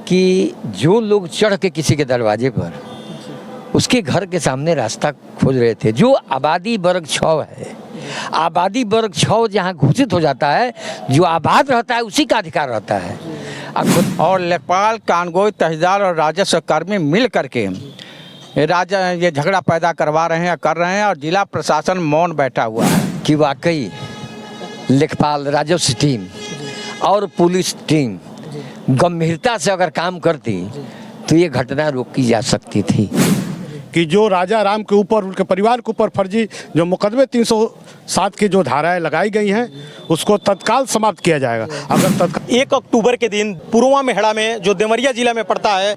कि जो लोग चढ़ के किसी के दरवाजे पर उसके घर के सामने रास्ता खोज रहे थे, जो आबादी वर्ग 6 है, आबादी वर्ग 6 जहाँ घोषित हो जाता है, जो आबाद रहता है उसी का अधिकार रहता है। और लेखपाल, कानगोई, तहसीलदार और राजस्व कर्मी मिल करके ये झगड़ा पैदा करवा रहे हैं, कर रहे हैं, और जिला प्रशासन मौन बैठा हुआ है। कि वाकई लेखपाल, राजस्व टीम और पुलिस टीम गंभीरता से अगर काम करती तो ये घटना रोकी जा सकती थी। कि जो राजा राम के ऊपर, उनके परिवार के ऊपर फर्जी जो मुकदमे 307 की जो धाराएं लगाई गई हैं उसको तत्काल समाप्त किया जाएगा। अगर तत्काल 1 अक्टूबर के दिन पुरुआ मेहड़ा में, जो देवरिया जिला में पड़ता है,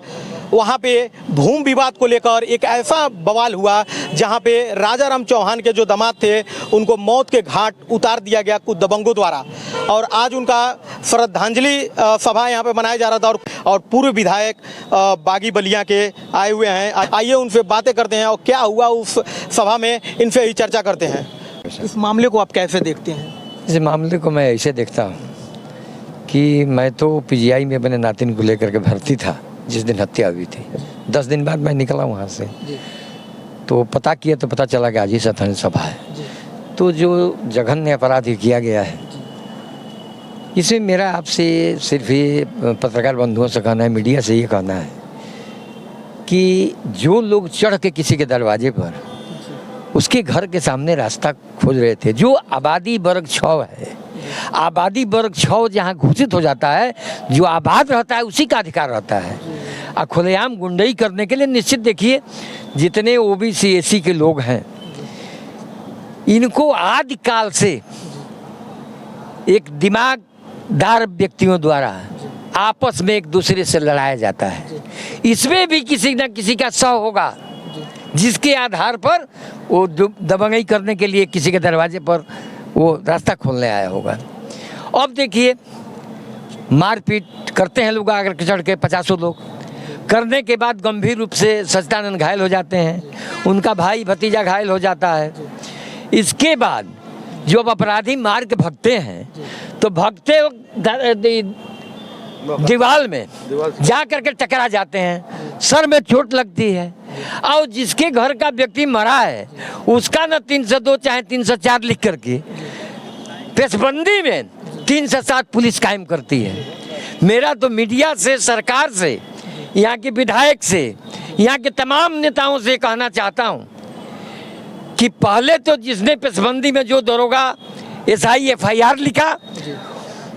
वहाँ पे भूमि विवाद को लेकर एक ऐसा बवाल हुआ जहाँ पे राजा राम चौहान के जो दामाद थे उनको मौत के घाट उतार दिया गया कुछ दबंगों द्वारा, और आज उनका श्रद्धांजलि सभा यहाँ पे मनाया जा रहा था। और पूर्व विधायक बागी बलिया के आए हुए हैं, आइए उनसे बातें करते हैं और क्या हुआ उस सभा में, इनसे ही चर्चा करते हैं। इस मामले को आप कैसे देखते हैं? इस मामले को मैं ऐसे देखता हूँ कि मैं तो पीजीआई में अपने नातिन को लेकर के भर्ती था जिस दिन हत्या हुई थी। 10 दिन बाद मैं निकला वहाँ से, तो पता किया तो पता चला कि आज ही श्रद्धांजलि सभा है। तो जो जघन्य अपराध किया गया है, इसमें मेरा आपसे सिर्फ ये पत्रकार बंधुओं से कहना है, मीडिया से ये कहना है कि जो लोग चढ़ के किसी के दरवाजे पर उसके घर के सामने रास्ता खोज रहे थे, जो आबादी वर्ग 6 है, आबादी वर्ग 6 जहाँ घोषित हो जाता है, जो आबाद रहता है उसी का अधिकार रहता है। और खुलेआम गुंडई करने के लिए निश्चित देखिए जितने ओबीसी एससी के लोग हैं, इनको आदिकाल से एक दिमागदार व्यक्तियों द्वारा आपस में एक दूसरे से लड़ाया जाता है। इसमें भी किसी न किसी का सह होगा जिसके आधार पर वो दबंगई करने के लिए किसी के दरवाजे पर वो रास्ता खोलने आया होगा। अब देखिए मारपीट करते हैं लोग आकर के चढ़ के 50 लोग, करने के बाद गंभीर रूप से सच्चिदानंद घायल हो जाते हैं, उनका भाई भतीजा घायल हो जाता है। इसके बाद जो अब अपराधी मार के भगते हैं तो भगते दीवार में जा करके टकरा जाते हैं, सर में चोट लगती है, और जिसके घर का व्यक्ति मरा है उसका न 302 चाहे 304 लिख करके पेशबंदी में 307 पुलिस कायम करती है। मेरा तो मीडिया से, सरकार से, यहाँ के विधायक से, यहाँ के तमाम नेताओं से कहना चाहता हूँ कि पहले तो जिसने पेशबंदी में जो दरोगा SI FIR लिखा,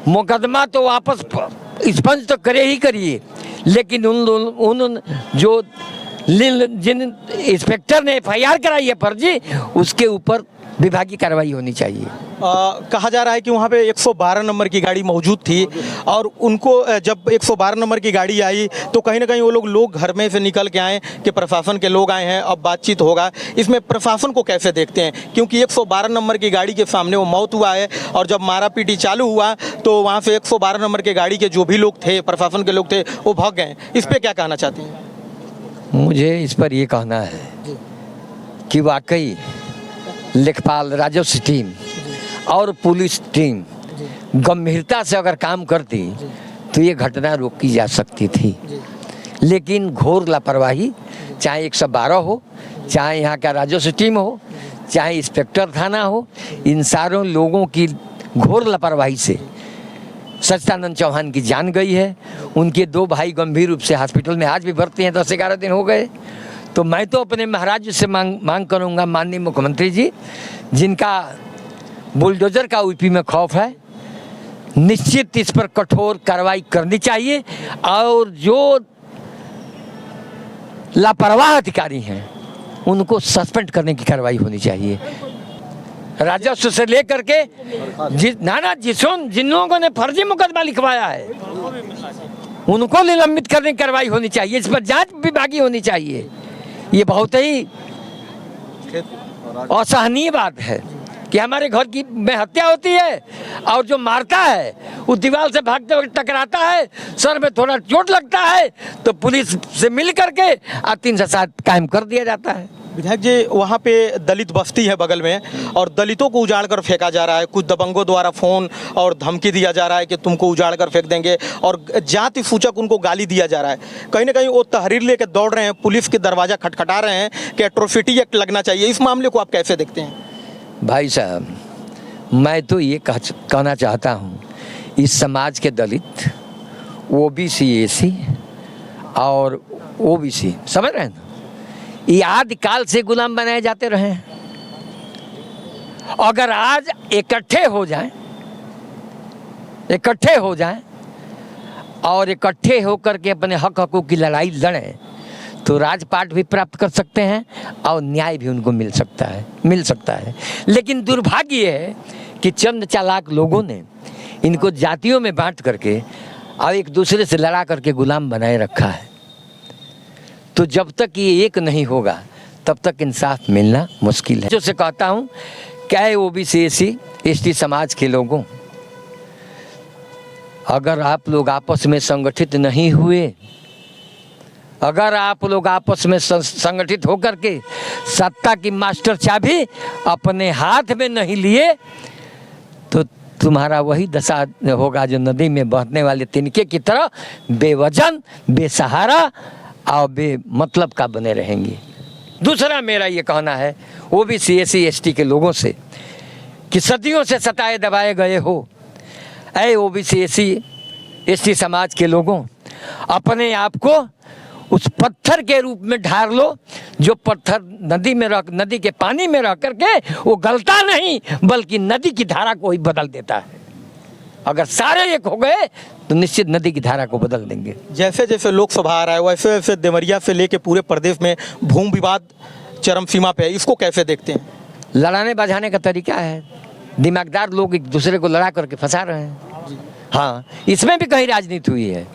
मुकदमा तो वापस स्पंज तो करे ही करिए, लेकिन उन जो जिन इंस्पेक्टर ने FIR कराई है फर्जी, उसके ऊपर विभागीय कार्रवाई होनी चाहिए। कहा जा रहा है कि वहाँ पे 112 नंबर की गाड़ी मौजूद थी, और उनको जब 112 नंबर की गाड़ी आई तो कहीं ना कहीं वो लोग घर में से निकल के आए कि प्रशासन के लोग आए हैं, अब बातचीत होगा। इसमें प्रशासन को कैसे देखते हैं, क्योंकि 112 नंबर की गाड़ी के सामने वो मौत हुआ है, और जब मारा पीटी चालू हुआ तो वहाँ से 112 नंबर के गाड़ी के जो भी लोग थे, प्रशासन के लोग थे, वो भाग गए। इस पर क्या कहना चाहते हैं? मुझे इस पर ये कहना है कि वाकई लेखपाल, राजस्व टीम और पुलिस टीम गंभीरता से अगर काम करती तो ये घटना रोकी जा सकती थी, लेकिन घोर लापरवाही, चाहे 112 हो, चाहे यहाँ का राजस्व टीम हो, चाहे इंस्पेक्टर थाना हो, इन सारों लोगों की घोर लापरवाही से सच्चिदानंद चौहान की जान गई है। उनके 2 भाई गंभीर रूप से हॉस्पिटल में आज भी भर्ती हैं, 10-11 दिन हो गए। तो मैं तो अपने महाराज से मांग करूंगा, माननीय मुख्यमंत्री जी, जिनका बुलडोजर का यूपी में खौफ है, निश्चित इस पर कठोर कार्रवाई करनी चाहिए, और जो लापरवाह अधिकारी हैं उनको सस्पेंड करने की कार्रवाई होनी चाहिए। राजस्व से लेकर के जिन लोगों ने फर्जी मुकदमा लिखवाया है उनको निलंबित करने की कार्रवाई होनी चाहिए। इस पर जांच विभागीय होनी चाहिए। ये बहुत ही असहनीय बात है कि हमारे घर की में हत्या होती है और जो मारता है वो दीवार से भागते वक्त टकराता है, सर में थोड़ा चोट लगता है तो पुलिस से मिल करके 307 कायम कर दिया जाता है। विधायक जी, वहाँ पे दलित बस्ती है बगल में और दलितों को उजाड़ कर फेंका जा रहा है। कुछ दबंगों द्वारा फ़ोन और धमकी दिया जा रहा है कि तुमको उजाड़ कर फेंक देंगे और जाति सूचक उनको गाली दिया जा रहा है। कहीं ना कहीं वो तहरीर लेकर दौड़ रहे हैं, पुलिस के दरवाज़ा खटखटा रहे हैं कि एट्रोसिटी एक्ट लगना चाहिए। इस मामले को आप कैसे देखते हैं? भाई साहब, मैं तो ये कहना चाहता हूँ, इस समाज के दलित, ओबीसी, एसी और ओबीसी, समझ रहे हैं ना, ये आदिकाल से गुलाम बनाए जाते रहे हैं। अगर आज इकट्ठे हो जाएं और इकट्ठे होकर के अपने हक हकूक़ की लड़ाई लड़ें तो राजपाट भी प्राप्त कर सकते हैं और न्याय भी उनको मिल सकता है। लेकिन दुर्भाग्य ये है कि चंद चालाक लोगों ने इनको जातियों में बांट करके और एक दूसरे से लड़ा करके गुलाम बनाए रखा है। तो जब तक ये एक नहीं होगा तब तक इंसाफ मिलना मुश्किल है। जो से कहता हूँ, क्या है ओबीसी, एसी, एसटी समाज के लोगों, अगर आप लोग आपस में संगठित नहीं हुए, अगर आप लोग आपस में संगठित होकर के सत्ता की मास्टर चाबी अपने हाथ में नहीं लिए तो तुम्हारा वही दशा होगा जो नदी में बहने वाले तिनके की तरह बेवजन, बेसहारा और बेमतलब का बने रहेंगे। दूसरा मेरा ये कहना है ओबीसी, एसी, एसटी के लोगों से कि सदियों से सताए दबाए गए हो, ऐ ओबीसी, एसी, एसटी समाज के लोगों, अपने आप को उस पत्थर के रूप में ढार लो जो पत्थर नदी के पानी में रह करके वो गलता नहीं बल्कि नदी की धारा को ही बदल देता है। अगर सारे एक हो गए तो निश्चित नदी की धारा को बदल देंगे। जैसे जैसे लोकसभा आ रहा है वैसे वैसे देवरिया से लेके पूरे प्रदेश में भूमि विवाद चरम सीमा पे है, इसको कैसे देखते हैं? लड़ाने बजाने का तरीका है, दिमागदार लोग एक दूसरे को लड़ा करके फंसा रहे हैं। हाँ, इसमें भी कहीं राजनीति हुई है,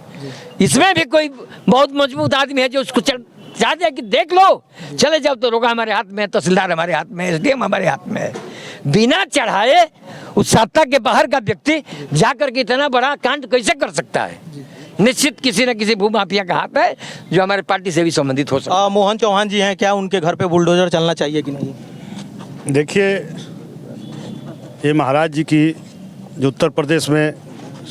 इसमें भी कोई बहुत मजबूत आदमी है जो उसको चाह जाए कि देख लो, चले जाओ, तो रोगा हमारे हाथ में है, तहसीलदार हमारे हाथ में है, एसडीएम हमारे हाथ में है। बिना चढ़ाए उस सत्ता के बाहर का व्यक्ति जाकर के इतना बड़ा कांड कैसे कर सकता है? निश्चित किसी न किसी भूमाफिया का हाथ है जो हमारे पार्टी से भी संबंधित हो सकता है। मोहन चौहान जी हैं, क्या उनके घर पे बुलडोजर चलना चाहिए कि नहीं? देखिए, ये महाराज जी की जो उत्तर प्रदेश में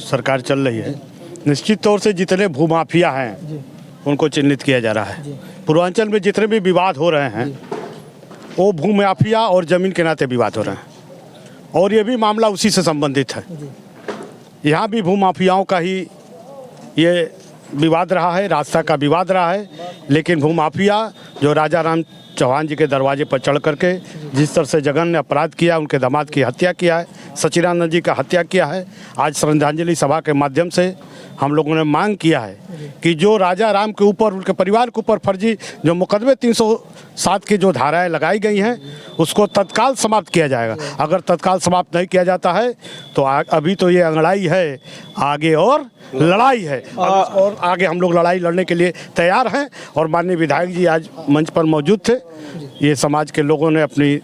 सरकार चल रही है, निश्चित तौर से जितने भूमाफिया हैं उनको चिन्हित किया जा रहा है। पूर्वांचल में जितने भी विवाद हो रहे हैं वो भूमाफिया और ज़मीन के नाते विवाद हो रहे हैं और ये भी मामला उसी से संबंधित है। यहाँ भी भूमाफियाओं का ही ये विवाद रहा है, रास्ता का विवाद रहा है। लेकिन भूमाफिया जो राजा राम चौहान जी के दरवाजे पर चढ़ करके जिस तरह से जघन्य अपराध किया, उनके दामाद की हत्या किया है, सचिदानंद जी का हत्या किया है, आज श्रद्धांजलि सभा के माध्यम से हम लोगों ने मांग किया है कि जो राजा राम के ऊपर, उनके परिवार के ऊपर फर्जी जो मुकदमे 307 की जो धाराएं लगाई गई हैं उसको तत्काल समाप्त किया जाएगा। अगर तत्काल समाप्त नहीं किया जाता है तो अभी तो ये अंगड़ाई है, आगे और लड़ाई है और आगे हम लोग लड़ाई लड़ने के लिए तैयार हैं। और माननीय विधायक जी आज मंच पर मौजूद थे, ये समाज के लोगों ने अपनी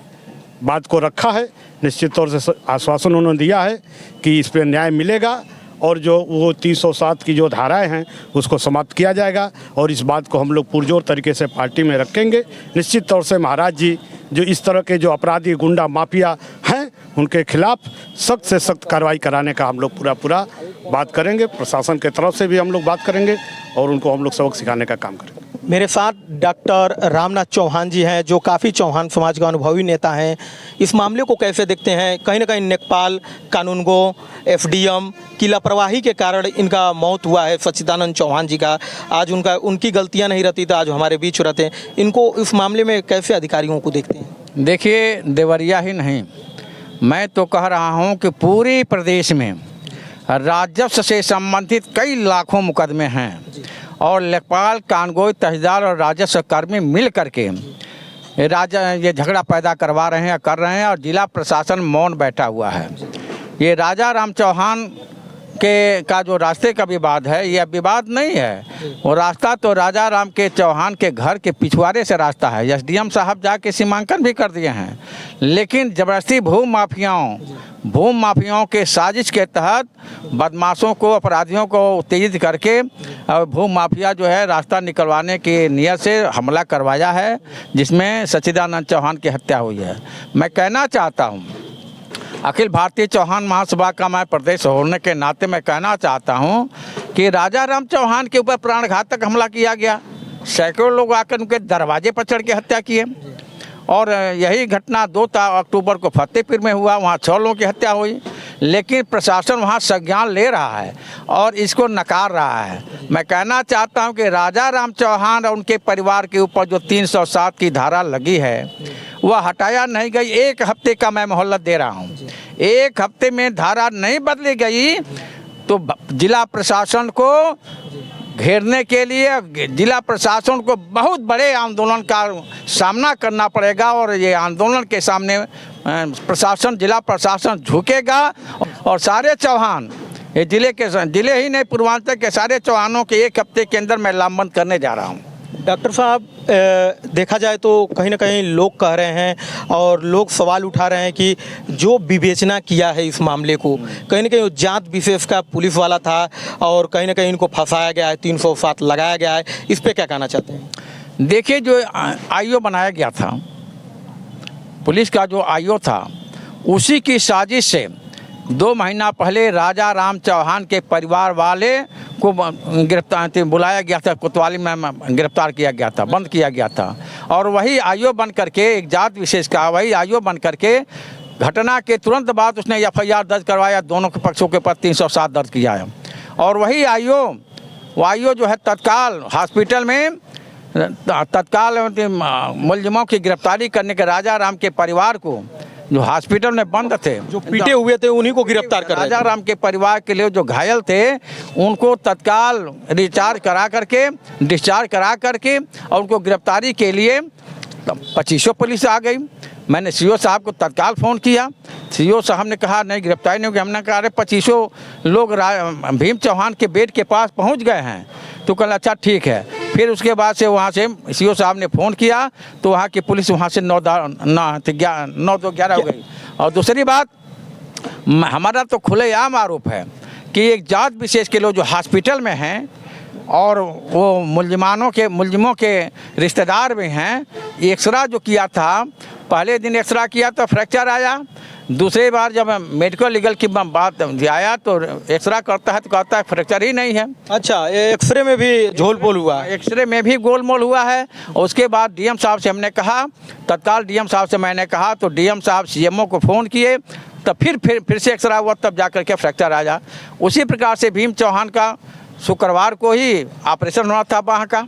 बात को रखा है, निश्चित तौर से आश्वासन उन्होंने दिया है कि इस पर न्याय मिलेगा और जो वो 307 की जो धाराएं हैं उसको समाप्त किया जाएगा और इस बात को हम लोग पुरजोर तरीके से पार्टी में रखेंगे। निश्चित तौर से महाराज जी जो इस तरह के जो अपराधी गुंडा माफिया हैं उनके खिलाफ सख्त से सख्त कार्रवाई कराने का हम लोग पूरा बात करेंगे। प्रशासन के तरफ से भी हम लोग बात करेंगे और उनको हम लोग सबक सिखाने का काम करेंगे। मेरे साथ डॉक्टर रामनाथ चौहान जी हैं जो काफ़ी चौहान समाज के अनुभवी नेता हैं। इस मामले को कैसे देखते हैं? कहीं ना कहीं लेखपाल, कानूनगो, एफडीएम की लापरवाही के कारण इनका मौत हुआ है, सच्चिदानंद चौहान जी का। आज उनकी गलतियां नहीं रहती तो आज हमारे बीच रहते। इनको इस मामले में कैसे अधिकारियों को देखते हैं? देखिए, देवरिया ही नहीं, मैं तो कह रहा हूँ कि पूरे प्रदेश में राजस्व से संबंधित कई लाखों मुकदमे हैं और लेखपाल, कानगो, तहसीलदार और राजस्व कर्मी मिल करके ये झगड़ा पैदा करवा रहे हैं, कर रहे हैं और जिला प्रशासन मौन बैठा हुआ है। ये राजा राम चौहान के का जो रास्ते का विवाद है, यह विवाद नहीं है। वो रास्ता तो राजा राम के चौहान के घर के पिछवाड़े से रास्ता है। एसडीएम साहब जाके सीमांकन भी कर दिए हैं, लेकिन ज़बरदस्ती भू माफियाओं के साजिश के तहत बदमाशों को, अपराधियों को उत्तेजित करके और भू माफिया जो है रास्ता निकलवाने की नीयत से हमला करवाया है, जिसमें सच्चिदानंद चौहान की हत्या हुई है। मैं कहना चाहता हूँ, अखिल भारतीय चौहान महासभा का मैं प्रदेश होने के नाते मैं कहना चाहता हूं कि राजा राम चौहान के ऊपर प्राणघातक हमला किया गया। सैकड़ों लोग आकर उनके दरवाजे पर चढ़ के हत्या किए, और यही घटना 2 अक्टूबर को फतेहपुर में हुआ। वहां 6 लोगों की हत्या हुई, लेकिन प्रशासन वहां संज्ञान ले रहा है और इसको नकार रहा है। मैं कहना चाहता हूं कि राजा राम चौहान और उनके परिवार के ऊपर जो 307 की धारा लगी है वह हटाया नहीं गई। 1 हफ्ते का मैं मोहलत दे रहा हूं। 1 हफ्ते में धारा नहीं बदली गई तो जिला प्रशासन को घेरने के लिए जिला प्रशासन को बहुत बड़े आंदोलन का सामना करना पड़ेगा, और ये आंदोलन के सामने जिला प्रशासन झुकेगा। और सारे चौहान, ये जिले ही नहीं, पूर्वांचल के सारे चौहानों के 1 हफ्ते के अंदर मैं लामबंद करने जा रहा हूँ। डॉक्टर साहब, देखा जाए तो कहीं ना कहीं लोग कह रहे हैं और लोग सवाल उठा रहे हैं कि जो विवेचना किया है इस मामले को, कहीं ना कहीं जांच विशेष का पुलिस वाला था और कहीं ना कहीं इनको फंसाया गया है, 307 लगाया गया है। इस पे क्या कहना चाहते हैं? देखिए, जो आईओ बनाया गया था, पुलिस का जो आईओ था, उसी की साजिश से 2 महीना पहले राजा राम चौहान के परिवार वाले को बुलाया गया था, कोतवाली में गिरफ्तार किया गया था, बंद किया गया था। और वही आईओ बन करके, एक जात विशेष का वही आईओ बन करके घटना के तुरंत बाद उसने एफआईआर दर्ज करवाया, दोनों के पक्षों के ऊपर 307 दर्ज किया है। और वही आईओ जो है तत्काल हॉस्पिटल में तत्काल मुलजिमों की गिरफ्तारी करने के राजा राम के परिवार को, जो हॉस्पिटल में बंद थे, जो पीटे हुए थे, उन्हीं को गिरफ्तार कर रहे थे। राजा राम के परिवार के लिए जो घायल थे उनको तत्काल डिस्चार्ज करा करके और उनको गिरफ्तारी के लिए 25 पुलिस आ गई। मैंने सीओ साहब को तत्काल फ़ोन किया। सीओ साहब ने कहा नहीं, गिरफ्तारी नहीं होगी। हमने कहा अरे 25 लोग भीम चौहान के बेड के पास पहुंच गए हैं। तो कल अच्छा ठीक है। फिर उसके बाद से वहाँ से सीओ साहब ने फ़ोन किया तो वहाँ की पुलिस वहाँ से 9-11 हो गई। और दूसरी बात, हमारा तो खुलेआम आरोप है कि एक जात विशेष के लोग जो हॉस्पिटल में हैं और वो मुलजिमों के रिश्तेदार भी हैं, एक्सरा जो किया था, पहले दिन एक्सरा किया तो फ्रैक्चर आया, दूसरी बार जब मेडिकल लीगल की बात आया तो एक्सरा करता है तो कहता है फ्रैक्चर ही नहीं है। अच्छा, एक्सरे में भी झोल-पोल हुआ? एक्सरे में भी गोलमोल हुआ है। और उसके बाद डीएम साहब से हमने कहा, तत्काल डीएम साहब से मैंने कहा तो डीएम साहब सीएमओ को फ़ोन किए, तब फिर से एक्सरा हुआ, तब जा कर के फ्रैक्चर आया। उसी प्रकार से भीम चौहान का शुक्रवार को ही ऑपरेशन होना था बाह का,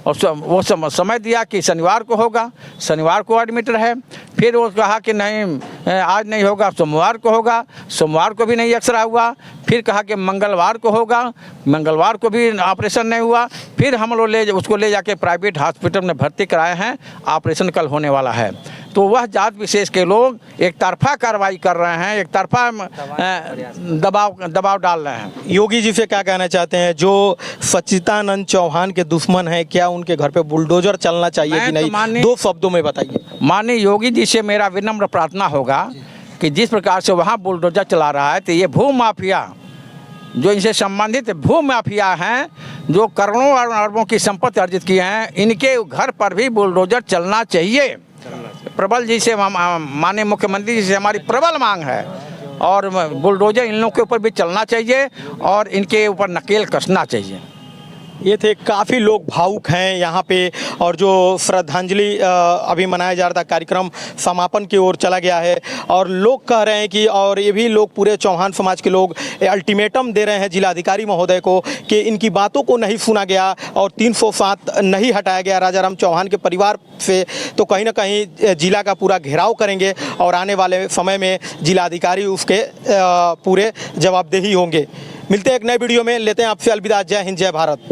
और वो समय दिया कि शनिवार को होगा, शनिवार को एडमिट रहे। फिर वो कहा कि नहीं आज नहीं होगा, सोमवार को होगा, सोमवार को भी नहीं एक्सरा हुआ। फिर कहा कि मंगलवार को होगा, मंगलवार को भी ऑपरेशन नहीं हुआ। फिर हम लोग उसको ले जाके प्राइवेट हॉस्पिटल में भर्ती कराए हैं, ऑपरेशन कल होने वाला है। तो वह जात विशेष के लोग एक तरफा कार्रवाई कर रहे हैं, एक तरफा दबाव डाल रहे हैं। योगी जी से क्या कहना चाहते हैं जो सच्चिदानंद चौहान के दुश्मन हैं, क्या उनके घर पे बुलडोजर चलना चाहिए कि नहीं? 2 शब्दों में बताइए। माननीय योगी जी से मेरा विनम्र प्रार्थना होगा कि जिस प्रकार से वहाँ बुलडोजर चला रहा है, तो ये भू माफिया जो इनसे संबंधित भू माफिया हैं, जो करोड़ों और अरबों की संपत्ति अर्जित किए हैं, इनके घर पर भी बुलडोजर चलना चाहिए। प्रबल जी से, माननीय मुख्यमंत्री जी से हमारी प्रबल मांग है, और बुलडोजर इन लोगों के ऊपर भी चलना चाहिए और इनके ऊपर नकेल कसना चाहिए। ये थे, काफ़ी लोग भावुक हैं यहाँ पे, और जो श्रद्धांजलि अभी मनाया जा रहा था, कार्यक्रम समापन की ओर चला गया है। और लोग कह रहे हैं कि, और ये भी लोग पूरे चौहान समाज के लोग अल्टीमेटम दे रहे हैं जिलाधिकारी महोदय को कि इनकी बातों को नहीं सुना गया और 307 नहीं हटाया गया राजा राम चौहान के परिवार से, तो कहीं ना कहीं जिला का पूरा घेराव करेंगे और आने वाले समय में जिलाधिकारी उसके पूरे जवाबदेही होंगे। मिलते हैं एक नए वीडियो में, लेते हैं आपसे अलविदा। जय हिंद, जय भारत।